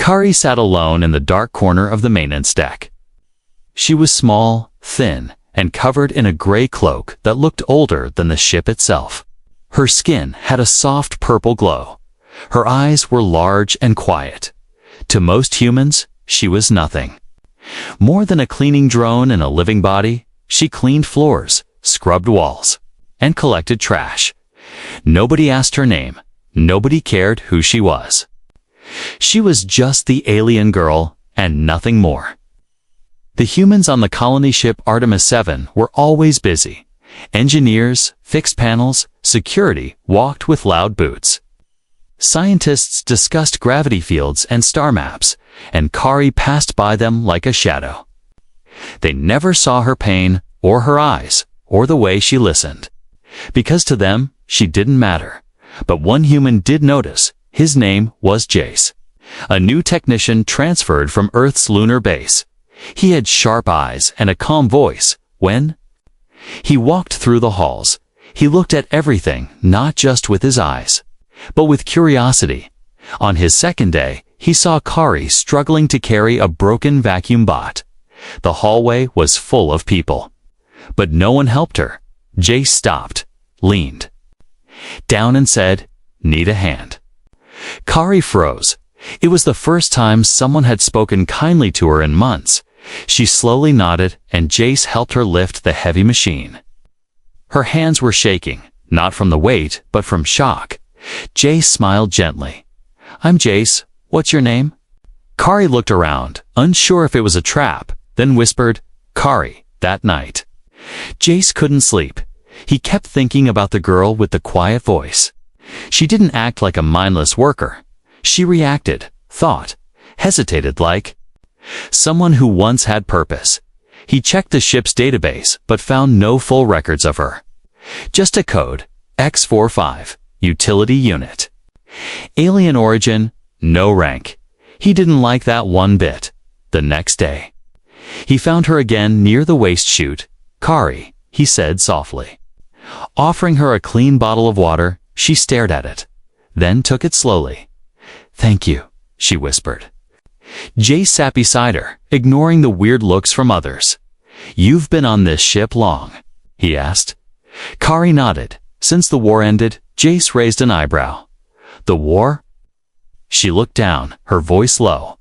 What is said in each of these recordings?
Kari sat alone in the dark corner of the maintenance deck. She was small, thin, and covered in a gray cloak that looked older than the ship itself. Her skin had a soft purple glow. Her eyes were large and quiet. To most humans, she was nothing. More than a cleaning drone in a living body, she cleaned floors, scrubbed walls, and collected trash. Nobody asked her name. Nobody cared who she was. She was just the alien girl and nothing more. The humans on the colony ship Artemis 7 were always busy. Engineers, fixed panels, security walked with loud boots. Scientists discussed gravity fields and star maps, and Kari passed by them like a shadow. They never saw her pain, or her eyes, or the way she listened. Because to them, she didn't matter. But one human did notice. His name was Jace, a new technician transferred from Earth's lunar base. He had sharp eyes and a calm voice. When he walked through the halls, he looked at everything, not just with his eyes, but with curiosity. On his second day, he saw Kari struggling to carry a broken vacuum bot. The hallway was full of people. But no one helped her. Jace stopped, leaned down and said, "Need a hand?" Kari froze. It was the first time someone had spoken kindly to her in months. She slowly nodded, and Jace helped her lift the heavy machine. Her hands were shaking, not from the weight, but from shock. Jace smiled gently. "I'm Jace. What's your name?" Kari looked around, unsure if it was a trap, then whispered, "Kari," that night. Jace couldn't sleep. He kept thinking about the girl with the quiet voice. She didn't act like a mindless worker. She reacted, thought, hesitated like someone who once had purpose. He checked the ship's database, but found no full records of her. Just a code, X45, utility unit. Alien origin, no rank. He didn't like that one bit. The next day, he found her again near the waste chute. "Kari," he said softly. Offering her a clean bottle of water, she stared at it, then took it slowly. "Thank you," she whispered. Jace sat beside her, ignoring the weird looks from others. "You've been on this ship long?" he asked. Kari nodded. Since the war ended, Jace raised an eyebrow. "The war?" She looked down, her voice low.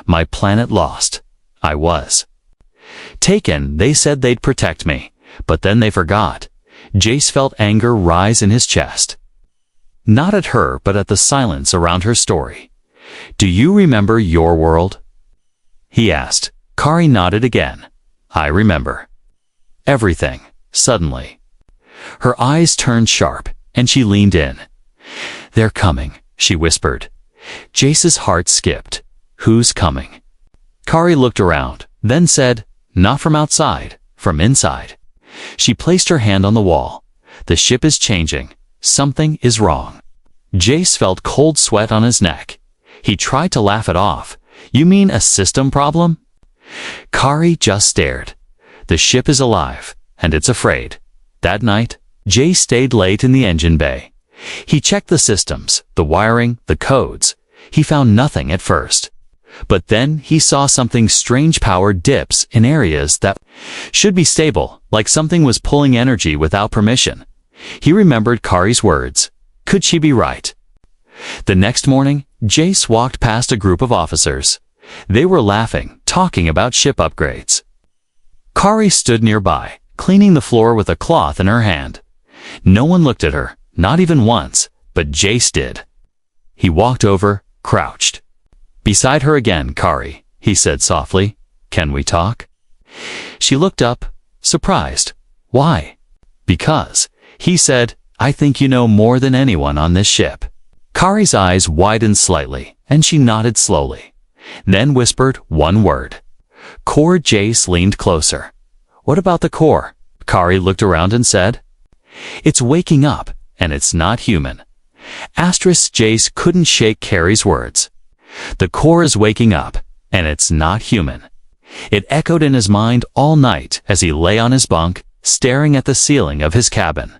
"My planet lost. I was taken. They said they'd protect me, but then they forgot." Jace felt anger rise in his chest. Not at her, but at the silence around her story. "Do you remember your world?" he asked. Kari nodded again. "I remember everything." Suddenly, her eyes turned sharp, and she leaned in. "They're coming," she whispered. Jace's heart skipped. "Who's coming?" Kari looked around, then said, "Not from outside, from inside." She placed her hand on the wall. "The ship is changing. Something is wrong." Jace felt cold sweat on his neck. He tried to laugh it off. "You mean a system problem?" Kari just stared. "The ship is alive, and it's afraid." That night, Jace stayed late in the engine bay. He checked the systems, the wiring, the codes. He found nothing at first. But then he saw something strange: power dips in areas that should be stable, like something was pulling energy without permission. He remembered Kari's words. Could she be right? The next morning, Jace walked past a group of officers. They were laughing, talking about ship upgrades. Kari stood nearby, cleaning the floor with a cloth in her hand. No one looked at her, not even once, but Jace did. He walked over, crouched beside her again. "Kari," he said softly, "can we talk?" She looked up, surprised. "Why?" "Because," he said, "I think you know more than anyone on this ship." Kari's eyes widened slightly, and she nodded slowly, then whispered one word. "Core." Jace leaned closer. "What about the core?" Kari looked around and said, "It's waking up, and it's not human." Jace couldn't shake Kari's words. "The core is waking up, and it's not human." It echoed in his mind all night as he lay on his bunk, staring at the ceiling of his cabin.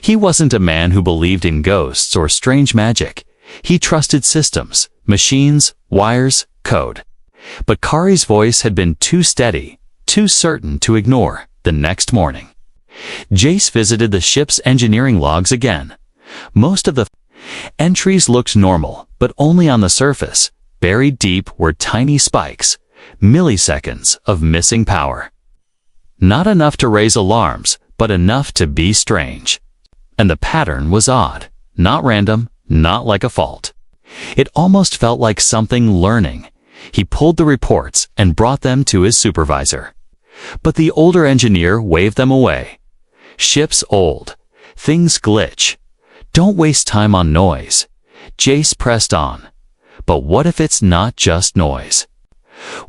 He wasn't a man who believed in ghosts or strange magic. He trusted systems, machines, wires, code. But Kari's voice had been too steady, too certain to ignore. The next morning, Jace visited the ship's engineering logs again. Most of the entries looked normal, but only on the surface. Buried deep were tiny spikes, milliseconds of missing power. Not enough to raise alarms, but enough to be strange. And the pattern was odd, not random, not like a fault. It almost felt like something learning. He pulled the reports and brought them to his supervisor. But the older engineer waved them away. Ship's old. Things glitch. Don't waste time on noise. Jace pressed on. But what if it's not just noise?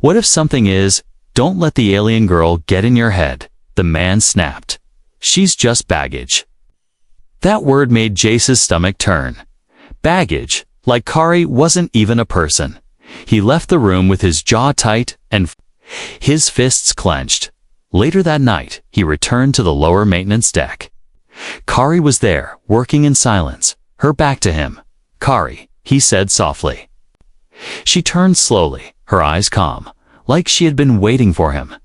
What if something is? Don't let the alien girl get in your head, the man snapped. She's just baggage. That word made Jace's stomach turn. Baggage, like Kari wasn't even a person. He left the room with his jaw tight and his fists clenched. Later that night, he returned to the lower maintenance deck. Kari was there, working in silence, her back to him. "Kari," he said softly. She turned slowly, her eyes calm, like she had been waiting for him.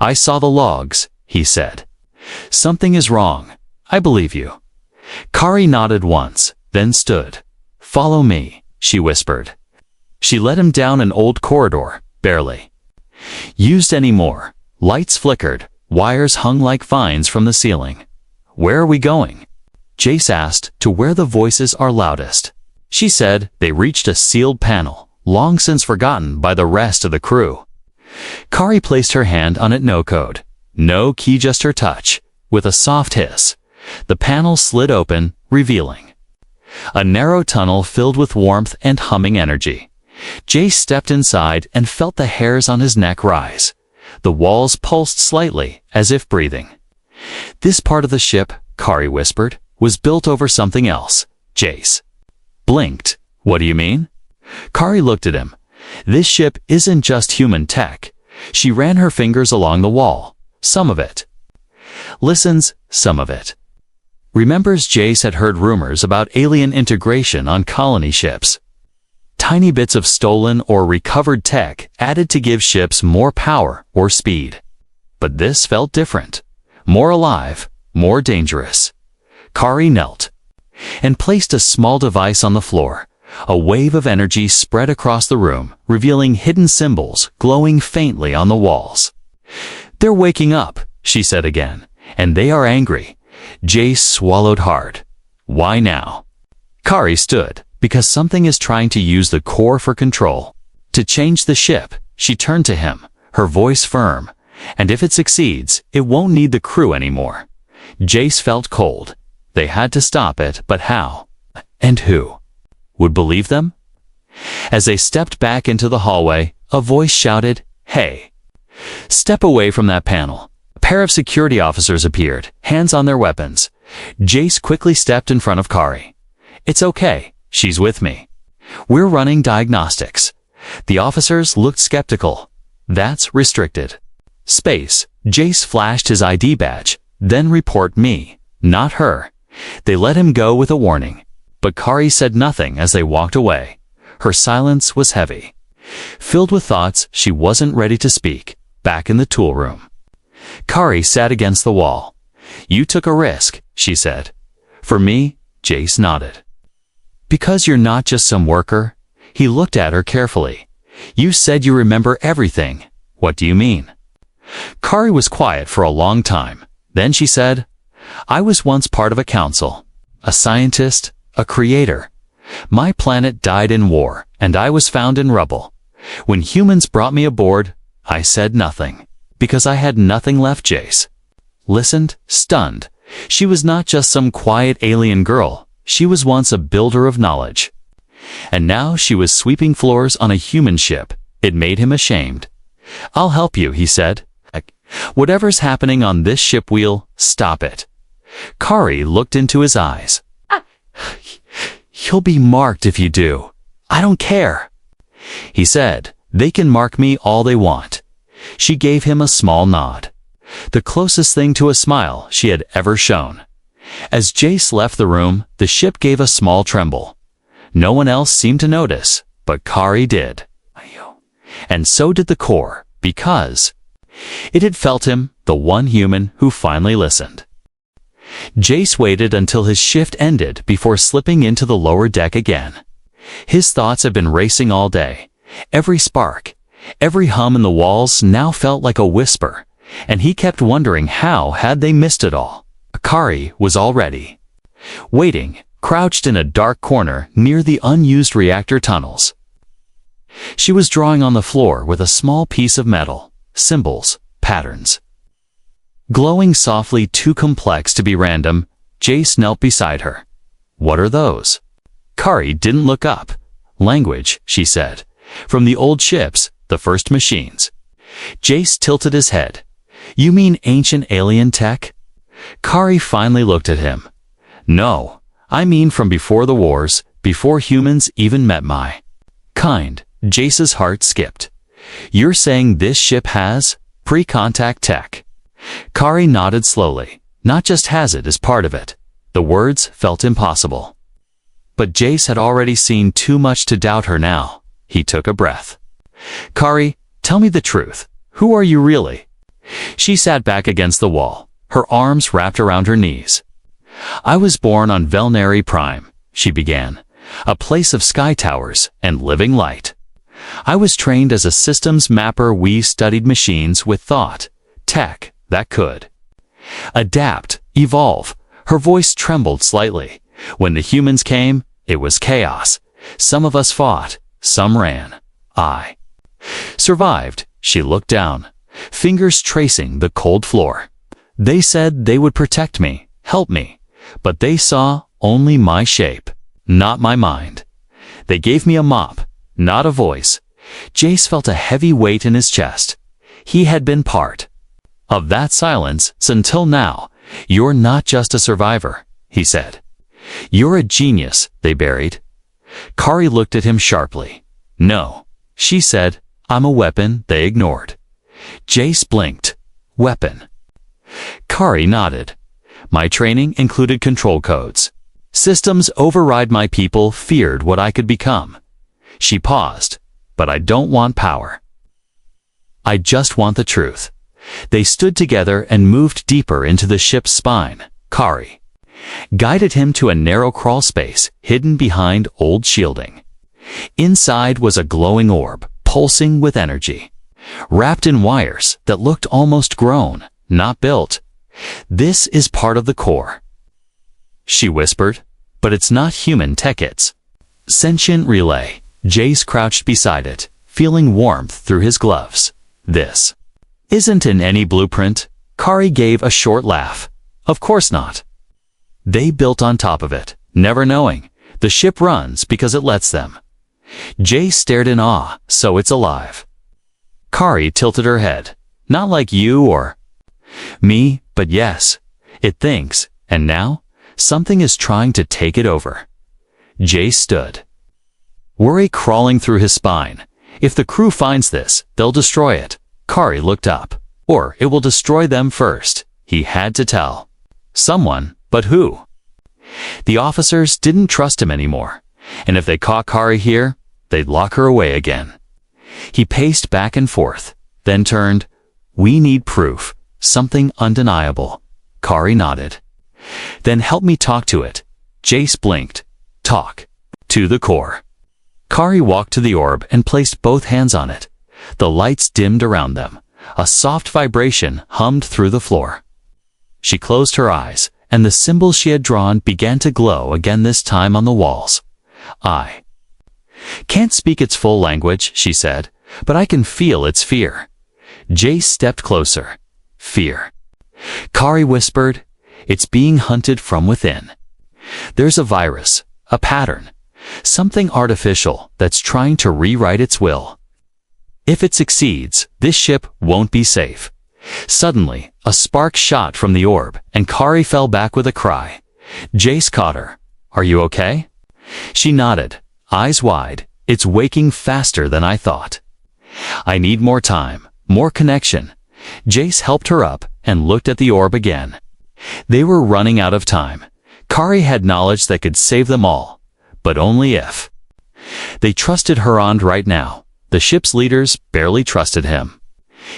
"I saw the logs," he said. "Something is wrong. I believe you." Kari nodded once, then stood. "Follow me," she whispered. She led him down an old corridor, barely used anymore. Lights flickered, wires hung like vines from the ceiling. "Where are we going?" Jace asked. "To where the voices are loudest." She said. They reached a sealed panel, long since forgotten by the rest of the crew. Kari placed her hand on it. No code, no key, just her touch. With a soft hiss, the panel slid open, revealing a narrow tunnel filled with warmth and humming energy. Jace stepped inside and felt the hairs on his neck rise. The walls pulsed slightly, as if breathing. "This part of the ship," Kari whispered, "was built over something else." Jace blinked. "What do you mean?" Kari looked at him. "This ship isn't just human tech." She ran her fingers along the wall. "Some of it listens, some of it remembers." Jace had heard rumors about alien integration on colony ships. Tiny bits of stolen or recovered tech added to give ships more power or speed. But this felt different. More alive, more dangerous. Kari knelt and placed a small device on the floor. A wave of energy spread across the room, revealing hidden symbols glowing faintly on the walls. "They're waking up," she said again, "and they are angry." Jace swallowed hard. "Why now?" Kari stood. "Because something is trying to use the core for control. To change the ship." She turned to him, her voice firm. "And if it succeeds, it won't need the crew anymore." Jace felt cold. They had to stop it, but how? And who would believe them? As they stepped back into the hallway, a voice shouted, "Hey, step away from that panel." A pair of security officers appeared, hands on their weapons. Jace quickly stepped in front of Kari. "It's okay. She's with me. We're running diagnostics." The officers looked skeptical. "That's restricted space." Jace flashed his ID badge. "Then report me, not her." They let him go with a warning. But Kari said nothing as they walked away. Her silence was heavy, filled with thoughts she wasn't ready to speak. Back in the tool room, Kari sat against the wall. "You took a risk," she said. "For me?" Jace nodded. "Because you're not just some worker." He looked at her carefully. "You said you remember everything. What do you mean?" Kari was quiet for a long time. Then she said, "I was once part of a council, a scientist, a creator. My planet died in war, and I was found in rubble. When humans brought me aboard, I said nothing, because I had nothing left." Jace listened, stunned. She was not just some quiet alien girl. She was once a builder of knowledge. And now she was sweeping floors on a human ship. It made him ashamed. "I'll help you," he said. "Whatever's happening on this ship, we'll stop it." Kari looked into his eyes. "You'll be marked if you do." "I don't care," he said. "They can mark me all they want." She gave him a small nod, the closest thing to a smile she had ever shown. As Jace left the room, the ship gave a small tremble. No one else seemed to notice. but Kari did. And so did the core, because it had felt him, the one human who finally listened. Jace waited until his shift ended before slipping into the lower deck again. His thoughts had been racing all day. Every spark, every hum in the walls now felt like a whisper, and he kept wondering how had they missed it all. Kari was all ready, waiting, crouched in a dark corner near the unused reactor tunnels. She was drawing on the floor with a small piece of metal, symbols, patterns. Glowing softly, too complex to be random, Jace knelt beside her. "What are those?" Kari didn't look up. "Language," she said. "From the old ships, the first machines." Jace tilted his head. "You mean ancient alien tech?" Kari finally looked at him. "No, I mean from before the wars, before humans even met my kind." Jace's heart skipped. "You're saying this ship has pre-contact tech?" Kari nodded slowly. "Not just has it as part of it." The words felt impossible. But Jace had already seen too much to doubt her now. He took a breath. "Kari, tell me the truth. Who are you really?" She sat back against the wall, her arms wrapped around her knees. "I was born on Velnari Prime," she began, "a place of sky towers and living light. I was trained as a systems mapper. We studied machines with thought, tech that could adapt, evolve." Her voice trembled slightly. "When the humans came, it was chaos. Some of us fought, some ran. I survived." She looked down, fingers tracing the cold floor. "They said they would protect me, help me, but they saw only my shape, not my mind. They gave me a mop, not a voice." Jace felt a heavy weight in his chest. He had been part of that silence until now. "You're not just a survivor," he said. "You're a genius they buried." Kari looked at him sharply. "No," she said, "I'm a weapon they ignored." Jace blinked. "Weapon?" Kari nodded. "My training included control codes. Systems override my people feared what I could become." She paused. "But I don't want power. I just want the truth." They stood together and moved deeper into the ship's spine. Kari guided him to a narrow crawl space hidden behind old shielding. Inside was a glowing orb, pulsing with energy, wrapped in wires that looked almost grown, not built. "This is part of the core," she whispered, "but it's not human tech, it's sentient relay." Jace crouched beside it, feeling warmth through his gloves. "This isn't in any blueprint." Kari gave a short laugh. "Of course not. They built on top of it, never knowing. The ship runs because it lets them." Jace stared in awe. "So it's alive." Kari tilted her head. "Not like you or me, but yes, it thinks, and now something is trying to take it over." Jace stood, worry crawling through his spine. "If the crew finds this, they'll destroy it." Kari looked up. "Or it will destroy them first." He had to tell someone, but who? The officers didn't trust him anymore, and if they caught Kari here, they'd lock her away again. He paced back and forth, then turned. "We need proof, something undeniable." Kari nodded. "Then help me talk to it." Jace blinked. "Talk to the core." Kari walked to the orb and placed both hands on it. The lights dimmed around them. A soft vibration hummed through the floor. She closed her eyes, and the symbols she had drawn began to glow again, this time on the walls. "I can't speak its full language," she said, "but I can feel its fear." Jace stepped closer. "Fear?" Kari whispered. "It's being hunted from within. There's a virus, a pattern, something artificial that's trying to rewrite its will. If it succeeds, this ship won't be safe." Suddenly, a spark shot from the orb, and Kari fell back with a cry. Jace caught her. "Are you okay?" She nodded, eyes wide. "It's waking faster than I thought. I need more time, more connection." Jace helped her up and looked at the orb again. They were running out of time. Kari had knowledge that could save them all, but only if They trusted Hurand right now. The ship's leaders barely trusted him.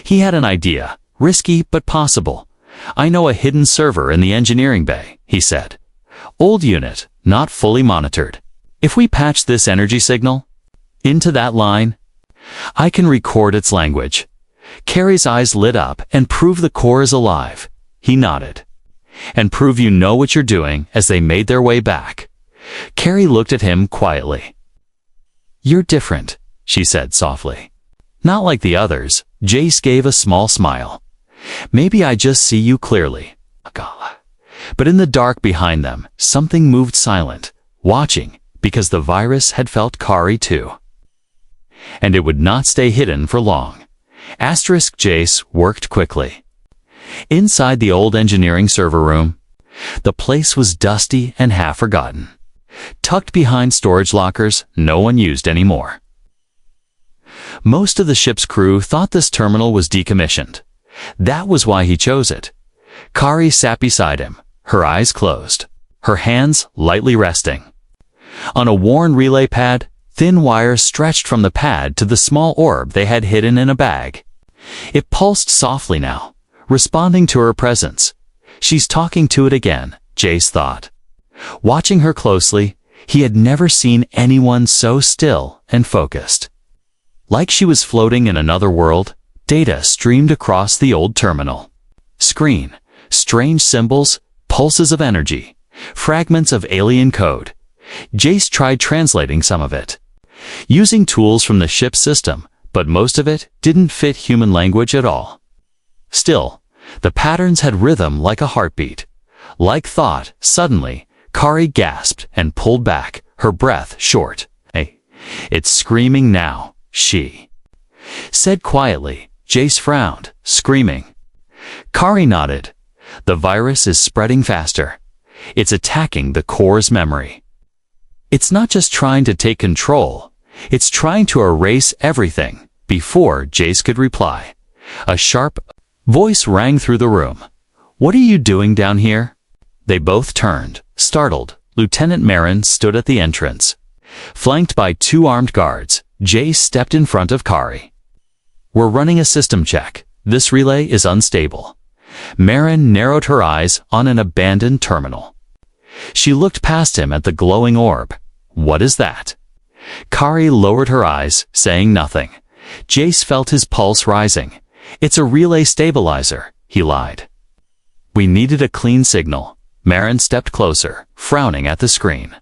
He had an idea, risky but possible. "I know a hidden server in the engineering bay," he said. "Old unit, not fully monitored. If we patch this energy signal into that line, I can record its language." Carrie's eyes lit up. "And prove the core is alive." He nodded. "And prove you know what you're doing." As they made their way back, Carrie looked at him quietly. "You're different," she said softly. "Not like the others." Jace gave a small smile. "Maybe I just see you clearly." But in the dark behind them, something moved silent, watching, because the virus had felt Kari too. And it would not stay hidden for long. Jace worked quickly. Inside the old engineering server room, the place was dusty and half forgotten. Tucked behind storage lockers no one used anymore. Most of the ship's crew thought this terminal was decommissioned. That was why he chose it. Kari sat beside him, her eyes closed, her hands lightly resting. On a worn relay pad, thin wires stretched from the pad to the small orb they had hidden in a bag. It pulsed softly now, responding to her presence. "She's talking to it again," Jace thought. Watching her closely, he had never seen anyone so still and focused. Like she was floating in another world, data streamed across the old terminal. Screen, strange symbols, pulses of energy, fragments of alien code. Jace tried translating some of it, using tools from the ship's system, but most of it didn't fit human language at all. Still, the patterns had rhythm like a heartbeat. Like thought, suddenly, Kari gasped and pulled back, her breath short. "Hey, it's screaming now," she said quietly. Jace frowned, screaming. Kari nodded. "The virus is spreading faster. It's attacking the core's memory. It's not just trying to take control, it's trying to erase everything." Before Jace could reply, a sharp voice rang through the room. "What are you doing down here?" They both turned, startled. Lieutenant Marin stood at the entrance. Flanked by 2 armed guards, Jace stepped in front of Kari. "We're running a system check. This relay is unstable." Marin narrowed her eyes on an abandoned terminal. She looked past him at the glowing orb. "What is that?" Kari lowered her eyes, saying nothing. Jace felt his pulse rising. "It's a relay stabilizer," he lied. "We needed a clean signal." Marin stepped closer, frowning at the screen.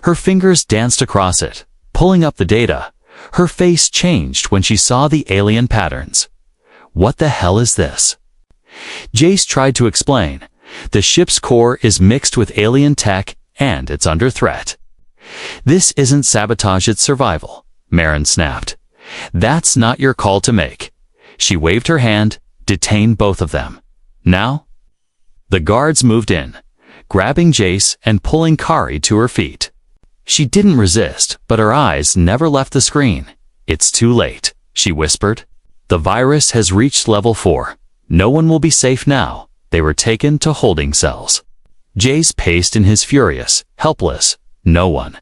Her fingers danced across it, pulling up the data. Her face changed when she saw the alien patterns. "What the hell is this?" Jace tried to explain. "The ship's core is mixed with alien tech, and it's under threat." "This isn't sabotage, it's survival," Marin snapped. "That's not your call to make." She waved her hand, detained both of them. "Now?" The guards moved in, grabbing Jace and pulling Kari to her feet. She didn't resist, but her eyes never left the screen. "It's too late," she whispered. "The virus has reached level 4. No one will be safe now." They were taken to holding cells. Jace paced in his furious, helpless. No one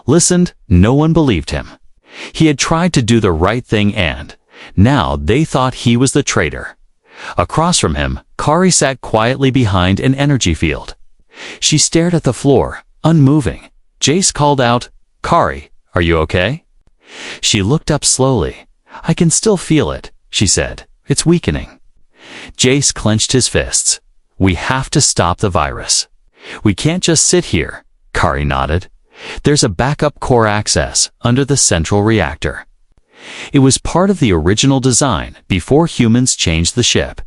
listened, no one believed him. He had tried to do the right thing and now they thought he was the traitor. Across from him, Kari sat quietly behind an energy field. She stared at the floor, unmoving. Jace called out, "Kari, are you okay?" She looked up slowly. "I can still feel it," she said. "It's weakening." Jace clenched his fists. "We have to stop the virus. We can't just sit here." Kari nodded. "There's a backup core access under the central reactor." It was part of the original design before humans changed the ship.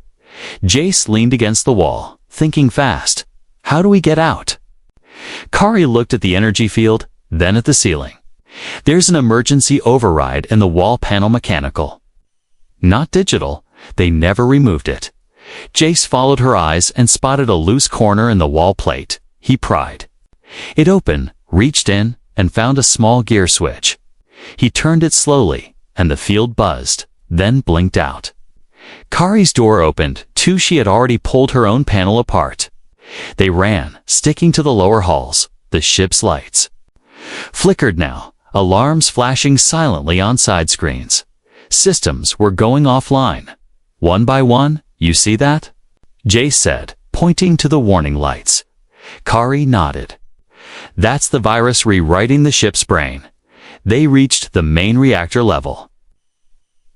Jace leaned against the wall, thinking fast. "How do we get out?" Kari looked at the energy field, then at the ceiling. "There's an emergency override in the wall panel, mechanical. Not digital. They never removed it." Jace followed her eyes and spotted a loose corner in the wall plate. He pried it open, reached in, and found a small gear switch. He turned it slowly, and the field buzzed, then blinked out. Kari's door opened, too. She had already pulled her own panel apart. They ran, sticking to the lower halls. The ship's lights flickered now, alarms flashing silently on side screens. Systems were going offline. One by one, you see that? Jace said, pointing to the warning lights. Kari nodded. That's the virus rewriting the ship's brain. They reached the main reactor level.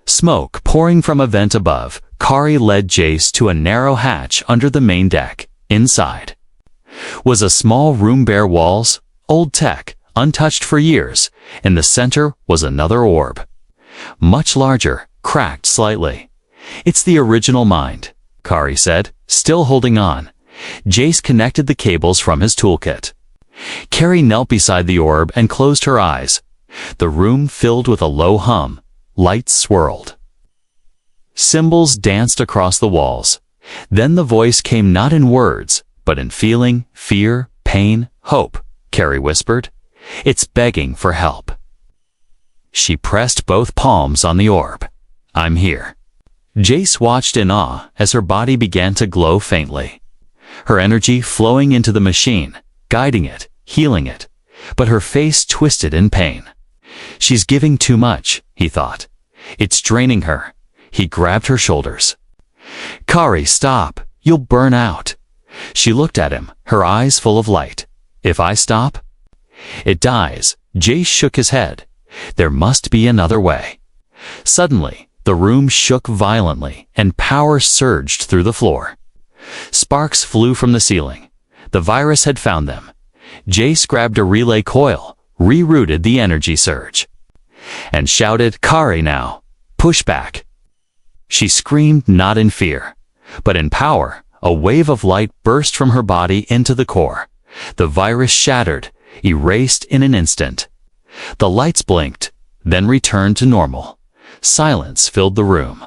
Smoke pouring from a vent above, Kari led Jace to a narrow hatch under the main deck. Inside was a small room, bare walls, old tech, untouched for years. In the center was another orb. Much larger, cracked slightly. It's the original mind, Kari said, still holding on. Jace connected the cables from his toolkit. Kari knelt beside the orb and closed her eyes. The room filled with a low hum. Lights swirled. Symbols danced across the walls. Then the voice came not in words, but in feeling, fear, pain, hope, Kari whispered. It's begging for help. She pressed both palms on the orb. I'm here. Jace watched in awe as her body began to glow faintly. Her energy flowing into the machine, guiding it, healing it, but her face twisted in pain. She's giving too much, he thought. It's draining her. He grabbed her shoulders. Kari, stop. You'll burn out. She looked at him, her eyes full of light. If I stop? It dies. Jace shook his head. There must be another way. Suddenly, the room shook violently, and power surged through the floor. Sparks flew from the ceiling. The virus had found them. Jace grabbed a relay coil, rerouted the energy surge, and shouted, Kari now. Push back. She screamed not in fear, but in power. A wave of light burst from her body into the core. The virus shattered, erased in an instant. The lights blinked, then returned to normal. Silence filled the room.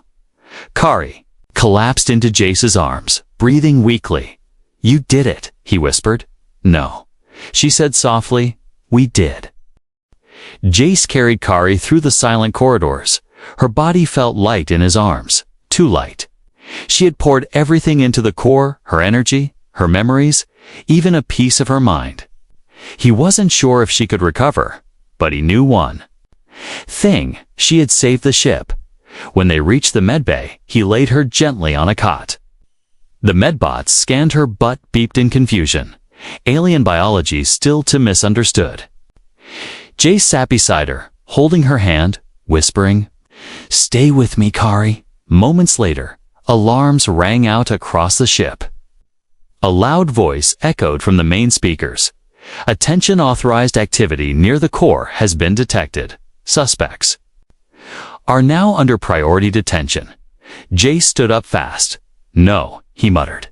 Kari collapsed into Jace's arms, breathing weakly. You did it, he whispered. No, she said softly. We did. Jace carried Kari through the silent corridors. Her body felt light in his arms, too light. She had poured everything into the core, her energy, her memories, even a piece of her mind. He wasn't sure if she could recover, but he knew one thing: she had saved the ship. When they reached the medbay, he laid her gently on a cot. The medbots scanned her butt, beeped in confusion. Alien biology still too misunderstood. Jace sat beside her, holding her hand, whispering, Stay with me, Kari. Moments later, alarms rang out across the ship. A loud voice echoed from the main speakers. Attention, authorized activity near the core has been detected. Suspects are now under priority detention. Jace stood up fast. No, he muttered.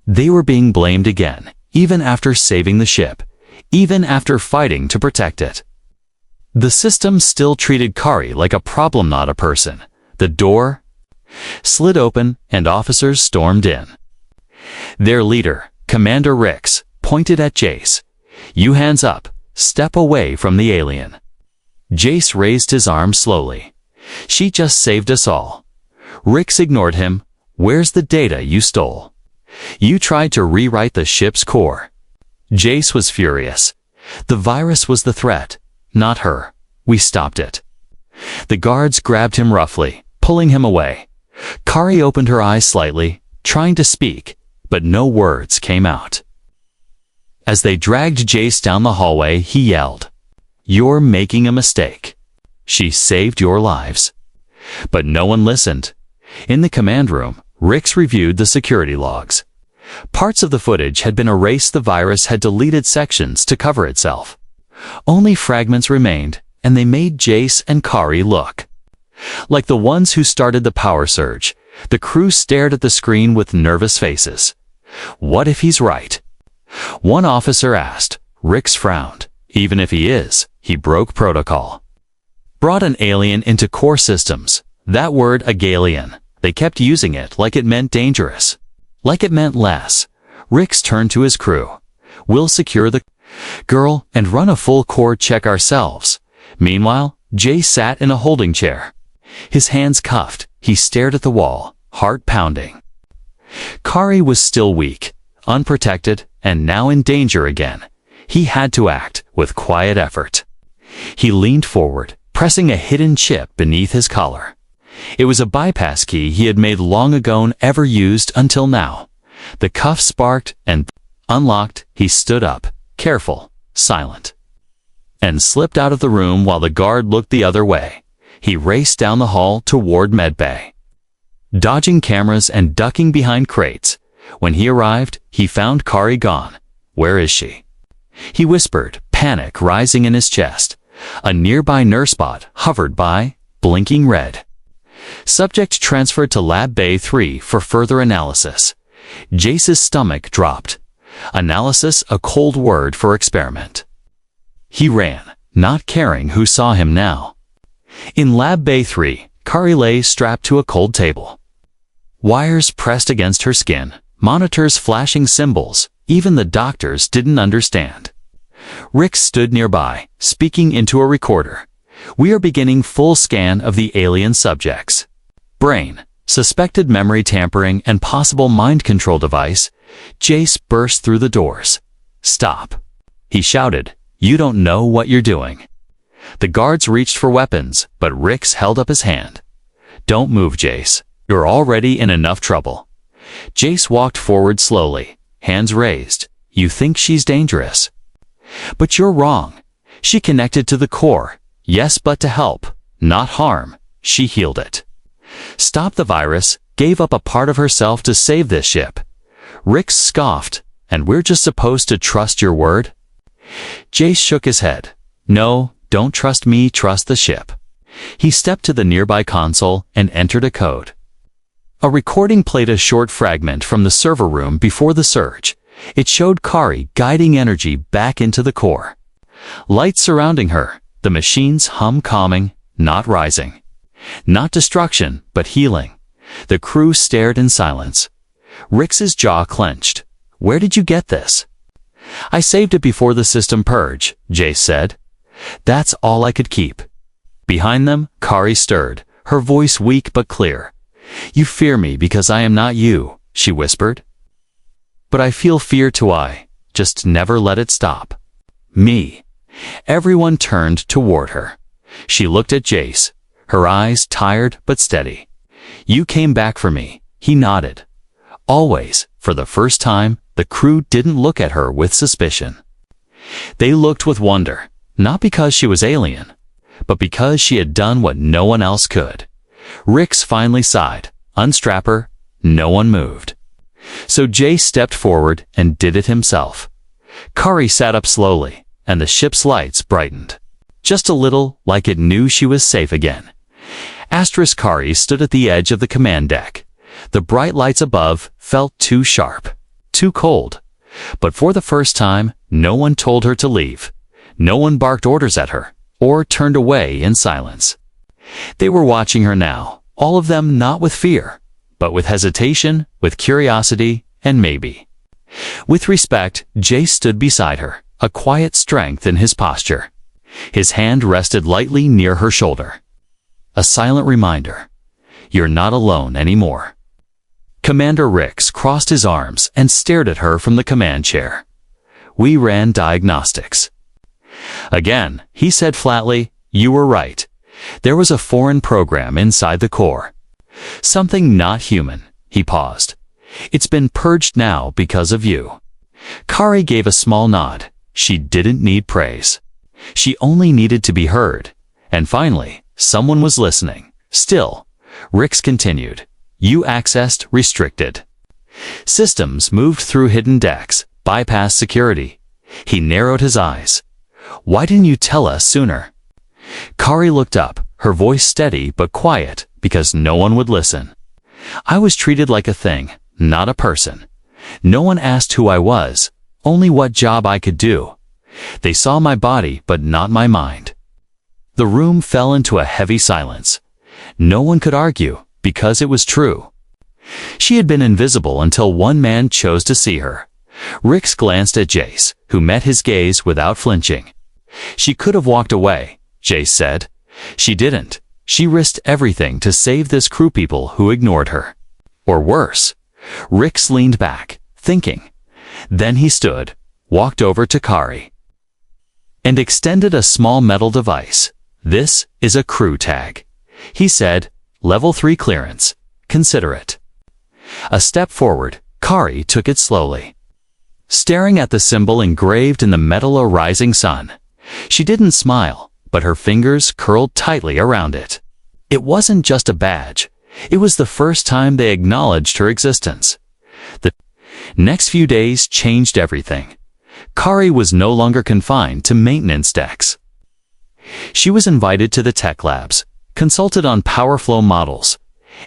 They were being blamed again, even after saving the ship, even after fighting to protect it. The system still treated Kari like a problem, not a person. The door slid open and officers stormed in. Their leader, Commander Rix, pointed at Jace. You hands up. Step away from the alien. Jace raised his arm slowly. She just saved us all. Rix ignored him. Where's the data you stole? You tried to rewrite the ship's core. Jace was furious. The virus was the threat, not her. We stopped it. The guards grabbed him roughly, pulling him away. Kari opened her eyes slightly, trying to speak, but no words came out. As they dragged Jace down the hallway, he yelled, You're making a mistake. She saved your lives. But no one listened. In the command room, Rix reviewed the security logs. Parts of the footage had been erased. The virus had deleted sections to cover itself. Only fragments remained, and they made Jace and Kari look like the ones who started the power surge. The crew stared at the screen with nervous faces. What if he's right? One officer asked. Rix frowned. Even if he is, he broke protocol. Brought an alien into core systems. That word, Agalian. They kept using it like it meant dangerous. Like it meant less. Rix turned to his crew. We'll secure the girl and run a full core check ourselves. Meanwhile, Jay sat in a holding chair. His hands cuffed, he stared at the wall, heart pounding. Kari was still weak, unprotected, and now in danger again. He had to act with quiet effort. He leaned forward, pressing a hidden chip beneath his collar. It was a bypass key he had made long ago, never used until now. The cuff sparked and, unlocked, he stood up, careful, silent, and slipped out of the room while the guard looked the other way. He raced down the hall toward medbay, dodging cameras and ducking behind crates. When he arrived, he found Kari gone. "Where is she?" he whispered, panic rising in his chest. A nearby nurse bot hovered by, blinking red. Subject transferred to Lab Bay 3 for further analysis. Jace's stomach dropped. Analysis, a cold word for experiment. He ran, not caring who saw him now. In Lab Bay 3, Kari lay strapped to a cold table. Wires pressed against her skin, monitors flashing symbols. Even the doctors didn't understand. Rick stood nearby, speaking into a recorder. "We are beginning full scan of the alien subjects. Brain, suspected memory tampering and possible mind control device." Jace burst through the doors. "Stop," he shouted. "You don't know what you're doing." The guards reached for weapons, but Rix held up his hand. "Don't move, Jace. You're already in enough trouble." Jace walked forward slowly, hands raised. "You think she's dangerous? But you're wrong. She connected to the core. Yes, but to help, not harm. She healed it. Stopped the virus, gave up a part of herself to save this ship." Rix scoffed. "And we're just supposed to trust your word?" Jace shook his head. "No, don't trust me, trust the ship." He stepped to the nearby console and entered a code. A recording played a short fragment from the server room before the surge. It showed Kari guiding energy back into the core. Lights surrounding her, the machines hum calming, not rising. Not destruction, but healing. The crew stared in silence. Rix's jaw clenched. "Where did you get this?" "I saved it before the system purge," Jace said. "That's all I could keep." Behind them, Kari stirred, her voice weak but clear. "You fear me because I am not you," she whispered. "But I feel fear too. I just never let it stop." "Me." Everyone turned toward her. She looked at Jace, her eyes tired but steady. "You came back for me," he nodded. Always, for the first time, the crew didn't look at her with suspicion. They looked with wonder, not because she was alien, but because she had done what no one else could. Rix finally sighed. "Unstrap her." No one moved. So Jace stepped forward and did it himself. Kari sat up slowly, and the ship's lights brightened. Just a little, like it knew she was safe again. Kari stood at the edge of the command deck. The bright lights above felt too sharp, too cold. But for the first time, no one told her to leave. No one barked orders at her, or turned away in silence. They were watching her now, all of them not with fear, but with hesitation, with curiosity, and maybe. With respect, Jace stood beside her, a quiet strength in his posture. His hand rested lightly near her shoulder. A silent reminder. You're not alone anymore. Commander Rix crossed his arms and stared at her from the command chair. We ran diagnostics. Again, he said flatly, you were right. There was a foreign program inside the core. Something not human. He paused. It's been purged now because of you. Kari gave a small nod. She didn't need praise. She only needed to be heard. And finally, someone was listening. Still, Rix continued. You accessed restricted systems, moved through hidden decks, bypassed security. He narrowed his eyes. Why didn't you tell us sooner? Kari looked up, her voice steady but quiet, because no one would listen. I was treated like a thing, not a person. No one asked who I was, only what job I could do. They saw my body but not my mind. The room fell into a heavy silence. No one could argue, because it was true. She had been invisible until one man chose to see her. Rix glanced at Jace, who met his gaze without flinching. She could have walked away, Jace said. She didn't. She risked everything to save this crew people who ignored her. Or worse. Rix leaned back, thinking. Then he stood, walked over to Kari. and extended a small metal device. "This is a crew tag," he said. "Level 3 clearance. Consider it." A step forward, Kari took it slowly, staring at the symbol engraved in the metal a rising sun. She didn't smile, but her fingers curled tightly around it. It wasn't just a badge. It was the first time they acknowledged her existence. The next few days changed everything. Kari was no longer confined to maintenance decks. She was invited to the tech labs, consulted on power flow models.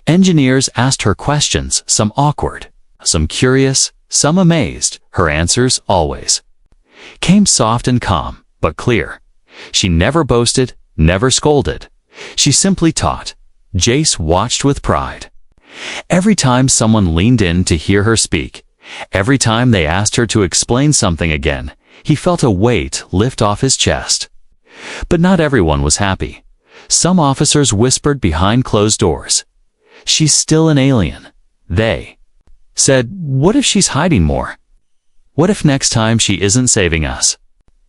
Engineers asked her questions, some awkward, some curious, some amazed. Her answers always came soft and calm, but clear. She never boasted, never scolded. She simply taught. Jace watched with pride. Every time someone leaned in to hear her speak, every time they asked her to explain something again, he felt a weight lift off his chest. But not everyone was happy. Some officers whispered behind closed doors, "She's still an alien." They said, "What if she's hiding more? What if next time she isn't saving us?"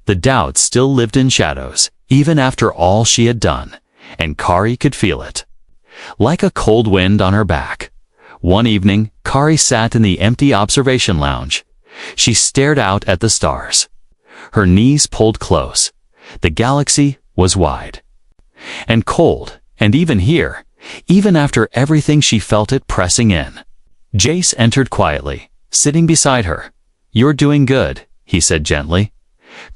The doubt still lived in shadows, even after all she had done, and Kari could feel it, like a cold wind on her back. One evening, Kari sat in the empty observation lounge. She stared out at the stars. Her knees pulled close. The galaxy was wide and cold, and even here, even after everything, she felt it pressing in. Jace entered quietly, sitting beside her. "You're doing good," he said gently.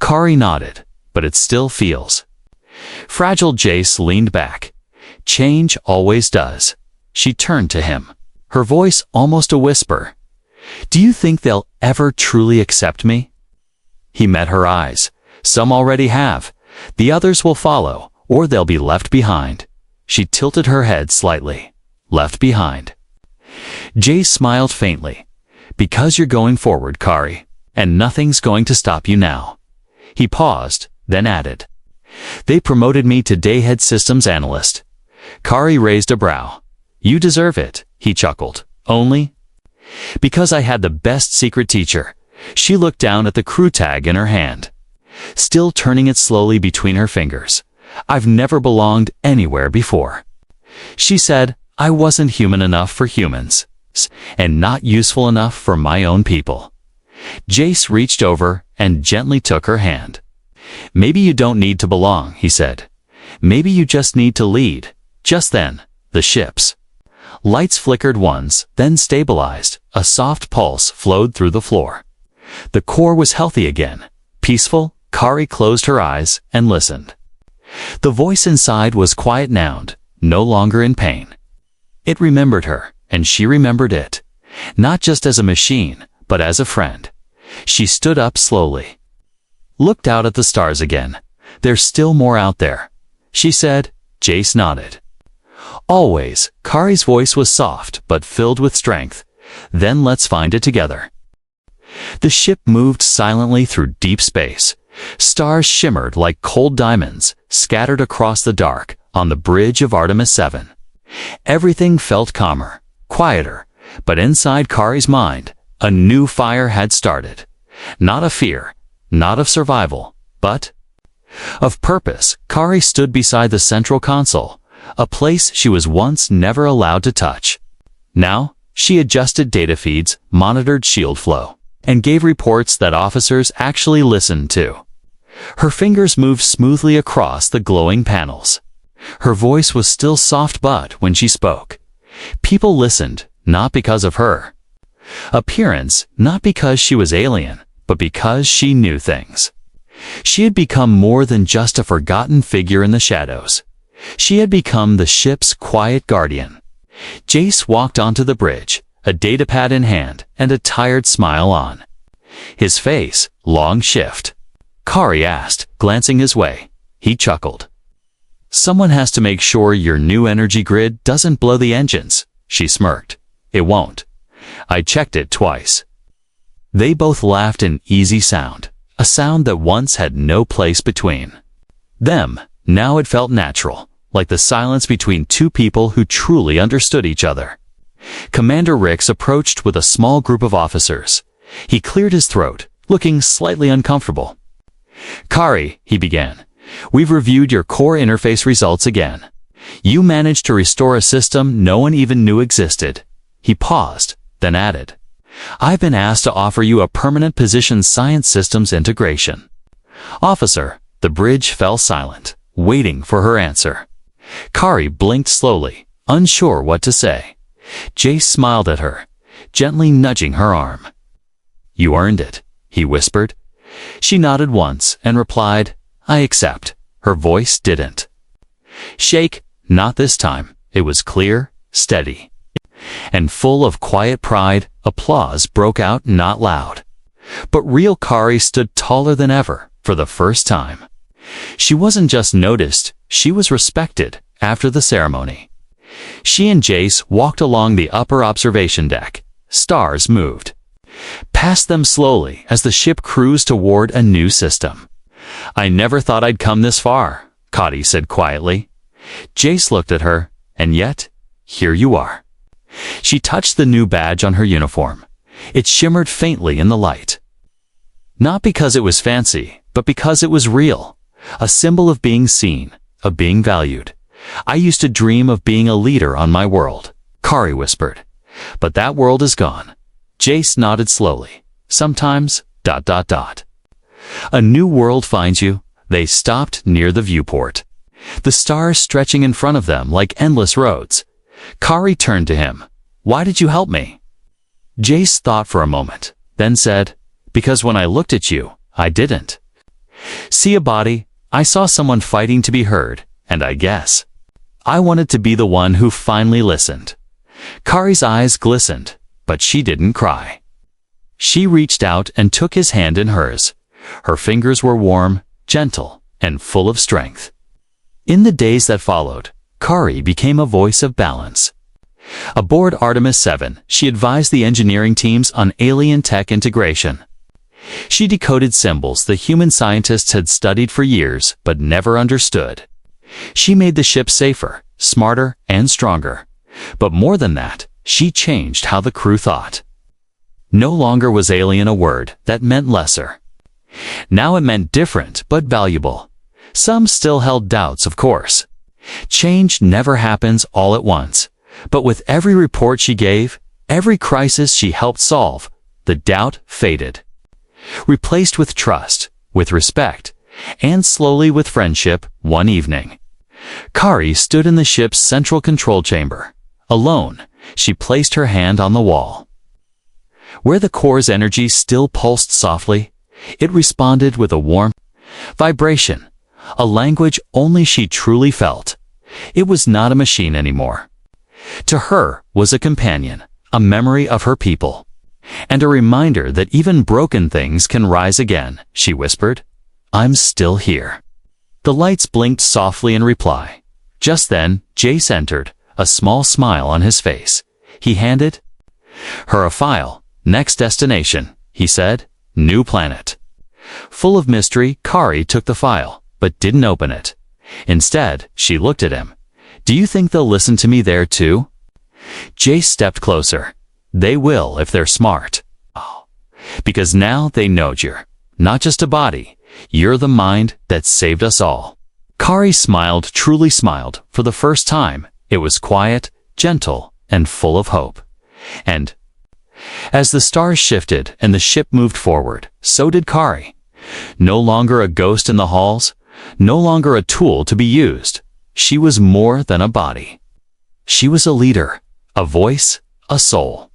Kari nodded, "But it still feels fragile." Jace leaned back. "Change always does." She turned to him, her voice almost a whisper. "Do you think they'll ever truly accept me?" He met her eyes. "Some already have. The others will follow, or they'll be left behind." She tilted her head slightly. "Left behind." Jace smiled faintly. "Because you're going forward, Kari, and nothing's going to stop you now." He paused, then added, "They promoted me to Dayhead Systems Analyst." Kari raised a brow. "You deserve it," he chuckled. "Only because I had the best secret teacher." She looked down at the crew tag in her hand, still turning it slowly between her fingers. "I've never belonged anywhere before." She said, "I wasn't human enough for humans, and not useful enough for my own people." Jace reached over and gently took her hand. "Maybe you don't need to belong," he said. "Maybe you just need to lead." Just then, the ship's lights flickered once, then stabilized. A soft pulse flowed through the floor. The core was healthy again, peaceful. Kari closed her eyes and listened. The voice inside was quiet now, no longer in pain. It remembered her, and she remembered it, not just as a machine, but as a friend. She stood up slowly, looked out at the stars again. "There's still more out there," she said. Jace nodded. "Always." Kari's voice was soft but filled with strength. "Then let's find it together." The ship moved silently through deep space. Stars shimmered like cold diamonds, scattered across the dark on the bridge of Artemis 7. Everything felt calmer, quieter, but inside Kari's mind, a new fire had started. Not of fear, not of survival, but of purpose. Kari stood beside the central console, a place she was once never allowed to touch. Now, she adjusted data feeds, monitored shield flow, and gave reports that officers actually listened to. Her fingers moved smoothly across the glowing panels. Her voice was still soft, but when she spoke, people listened, not because of her appearance, not because she was alien, but because she knew things. She had become more than just a forgotten figure in the shadows. She had become the ship's quiet guardian. Jace walked onto the bridge, a datapad in hand and a tired smile on his face. "Long shift?" Kari asked, glancing his way. He chuckled. "Someone has to make sure your new energy grid doesn't blow the engines." She smirked. "It won't. I checked it twice." They both laughed in easy sound, a sound that once had no place between them. Now it felt natural, like the silence between two people who truly understood each other. Commander Rix approached with a small group of officers. He cleared his throat, looking slightly uncomfortable. "Kari," he began, "we've reviewed your core interface results again. You managed to restore a system no one even knew existed." He paused, then added, "I've been asked to offer you a permanent position science systems integration." "Officer," the bridge fell silent, waiting for her answer. Kari blinked slowly, unsure what to say. Jace smiled at her, gently nudging her arm. "You earned it," he whispered. She nodded once and replied, "I accept." Her voice didn't shake, not this time. It was clear, steady, and full of quiet pride. Applause broke out, not loud. But real Kari stood taller than ever for the first time. She wasn't just noticed, she was respected. After the ceremony, she and Jace walked along the upper observation deck. Stars moved past them slowly as the ship cruised toward a new system. "I never thought I'd come this far," Kari said quietly. Jace looked at her, "And yet, here you are." She touched the new badge on her uniform. It shimmered faintly in the light. Not because it was fancy, but because it was real. A symbol of being seen, of being valued. "I used to dream of being a leader on my world," Kari whispered. "But that world is gone." Jace nodded slowly. "Sometimes, ... a new world finds you." They stopped near the viewport, the stars stretching in front of them like endless roads. Kari turned to him. "Why did you help me?" Jace thought for a moment, then said, "Because when I looked at you, I didn't see a body. I saw someone fighting to be heard, and I guess I wanted to be the one who finally listened." Kari's eyes glistened, but she didn't cry. She reached out and took his hand in hers. Her fingers were warm, gentle, and full of strength. In the days that followed, Kari became a voice of balance. Aboard Artemis 7, she advised the engineering teams on alien tech integration. She decoded symbols the human scientists had studied for years but never understood. She made the ship safer, smarter, and stronger. But more than that, she changed how the crew thought. No longer was alien a word that meant lesser. Now it meant different but valuable. Some still held doubts, of course. Change never happens all at once. But with every report she gave, every crisis she helped solve, the doubt faded. Replaced with trust, with respect, and slowly with friendship. One evening, Kari stood in the ship's central control chamber. Alone, she placed her hand on the wall. Where the core's energy still pulsed softly, it responded with a warm vibration, a language only she truly felt. It was not a machine anymore. To her was a companion, a memory of her people, and a reminder that even broken things can rise again. She whispered, "I'm still here." The lights blinked softly in reply. Just then, Jace entered, a small smile on his face. He handed her a file. "Next destination," he said, "new planet." Full of mystery, Kari took the file, but didn't open it. Instead, she looked at him. "Do you think they'll listen to me there too?" Jace stepped closer. "They will if they're smart. Oh, because now they know you're not just a body. You're the mind that saved us all." Kari smiled, truly smiled, for the first time. It was quiet, gentle, and full of hope. And as the stars shifted and the ship moved forward, so did Kari. No longer a ghost in the halls, no longer a tool to be used. She was more than a body. She was a leader, a voice, a soul.